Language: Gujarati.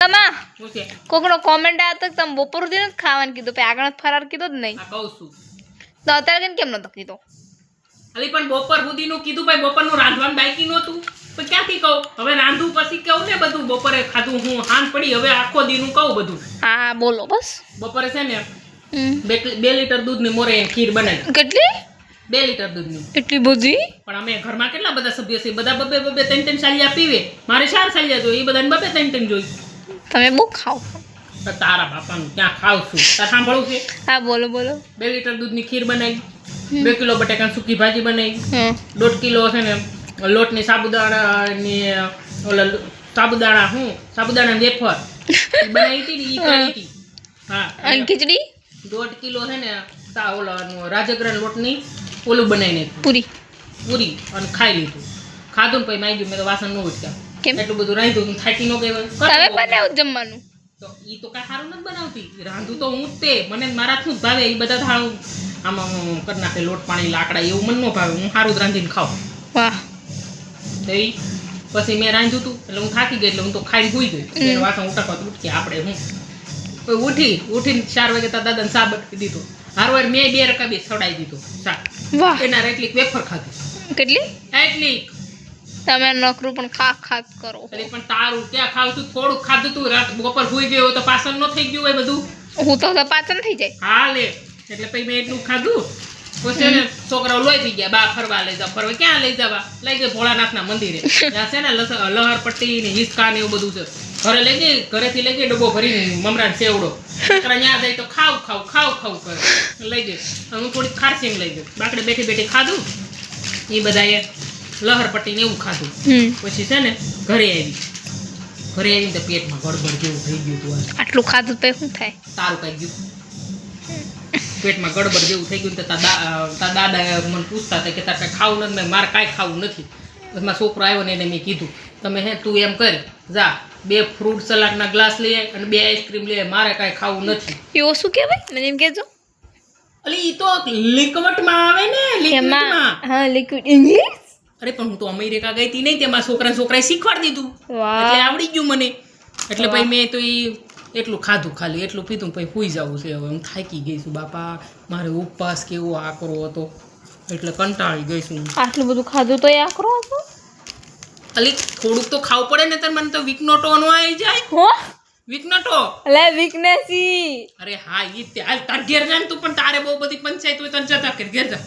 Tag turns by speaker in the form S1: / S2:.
S1: તમા કોકનો કોમેન્ટ આવ્યો તો તમે બપોર સુધી નથી ખાવાનું કીધું પછી આગળ ફરાર કીધો જ નહીં.
S2: કહું છું
S1: તો અત્યારે કેમ નતો કીધો?
S2: અલી પણ બપોર સુધીનું કીધું ભાઈ, બપોરનું રાંધવાનું બાકી નહોતું પણ ક્યાંથી કહું? હવે રાંધું પછી કહું ને બધું. બપોરે ખાધું હું હાંજ પડી, હવે આખો દીનું કહું બધું.
S1: હા બોલો બસ.
S2: બપોરે છે ને 2 લીટર દૂધની મોરે ખીર બનાવી.
S1: કેટલી?
S2: 2 લીટર દૂધની.
S1: એટલી બધી?
S2: પણ અમે ઘરમાં કેટલા બધા સભ્યો છે, બધા બબે 3 સાલિયા પીવે. મારે 4 સાલિયા જોઈએ, એ બધાને બબે 3 જોઈ.
S1: તમે બહુ ખાઓ.
S2: તારા બાપાનું ક્યાં ખાવ છું? તાર સાંભળવું છે?
S1: હા બોલો બોલો.
S2: 2 લીટર દૂધની ખીર બનાવી, 2 કિલો બટાકાની સૂકી ભાજી બનાવી, 1.5 કિલો છે ને લોટની સાબુદાણાની સાબુદાણા વેફર બનાવી હતી, ઈ કરી હતી. હા,
S1: અને ખીચડી
S2: 1.5 કિલો છે ને રાજગરા લોટની ઓલું બનાવીને પૂરી અને ખાઈ લીધું. ખાધું ને પછી માઈ ગયું. મેં તો વાસણ ન ઉઠ્યા. એટલું બધું રાંધ્યું, થાકી ન ગઈ.
S1: તમે બનાવ જમવાનું
S2: તો ઈ તો કાંઈ સારું નથી બનાવતી. રાંધું તો હું જ તે, મને મારા હાથનું જ ભાવે. એ બધા થાળું આમાં કરી નાખે, લોટ પાણી લાકડા એવું મને ન ભાવે. હું સારું જ રાંધીને ખાઉં.
S1: વાહ.
S2: તો એ પછી મેં રાંધ્યું હતું એટલે હું થાકી ગઈ, એટલે હું તો ખાઈને સૂઈ ગઈ. વાસણ ઉઠાવવા ઉઠી આપણે હું ઉઠીને 4 વાગે તાર દાદાને સા બટકી દીધું. હારવાર મેં 2 રકાબી સડાઈ દીધું શાક.
S1: વાહ.
S2: એના એટલી વેફર ખાધી.
S1: કેટલી?
S2: એટલી.
S1: તમે નકરું પણ ખા કરો.
S2: એટલે પણ તારું ક્યાં ખાવ તું? થોડુંક ખાધું તું. રાત બપોર સૂઈ ગયો તો પાચન ન થઈ ગયું હોય બધું?
S1: હું તો પાચન થઈ જાય.
S2: હા લે. એટલે પછી મેં એટલું ખાધું. પછી ને છોકરાઓ લોહી થઈ ગયા. બા ફરવા લઈ જાવ. ફરવા ક્યાં લઈ જવા? લઈ ગઈ ભોળાનાથના મંદિરે. ત્યાં છે ને લહર પટ્ટી ને હિસકા ને એવું બધું છે. ઘરે લઈ ગઈ, ઘરેથી લઈ ગઈ ડબ્બો ભરીને મમરા સેવડો. છોકરા ત્યાં જાય તો ખાવ કરે લઈ ગઈ. હું થોડીક ખારસીને લઈ ગઈ. બાકડે બેઠી ખાધું. એ બધાએ લહર પટ્ટી ને એવું ખાધું. પછી છે ને ઘરે આવીને તો પેટમાં ગડબડ જેવું થઈ ગયું હતું.
S1: આટલું ખાધું તો શું થાય?
S2: તારું કઈ ગયું પેટમાં ગડબડ જેવું થઈ ગયું. તો તાર દાદા મને પૂછતા હતા કે તાર કાંઈ ખાવું નથી. મારે કાંઈ ખાવું નથી. મારા છોકરો આવ્યો ને એને મેં કીધું તમે તું એમ કર જા 2 ફ્રૂટ સલાડના ગ્લાસ લઈ આય અને 2 આઈસ્ક્રીમ લઈ આય. મારે કાંઈ ખાવું નથી.
S1: એવો શું કહેવાય? મને એમ કહેજો.
S2: અલી ઈ તો લિક્વિડમાં આવે ને, લિક્વિડમાં.
S1: હા લિક્વિડ ઇંગ્લિશ.
S2: અરે પણ હું તો અમેરિકા ગઈ હતી નહીં, તેમાં છોકરાએ શીખવાડી દીધું. એટલે આવડી ગયું મને. એટલે પછી મેં તો એટલું ખાધું, ખાલી એટલું પીધું, પછી સૂઈ જવું છે. હવે હું થાકી ગઈ છું બાપા. મારે ઉપવાસ કેવો આકરો હતો એટલે કંટાળી ગઈ છું.
S1: આટલું બધું ખાધું તો આકરો હતો?
S2: અલી થોડુંક તો ખાવું પડે ને. મને તો વીકનોટો નો આવી જાય.
S1: હો
S2: વીકનોટો?
S1: અલે વીકનેસી.
S2: અરે હા ઈ હાલ તાર ઘેર જા ને તું. પણ તારે બહુ બધી પંચાયત હોય તો જતા ઘેર જા.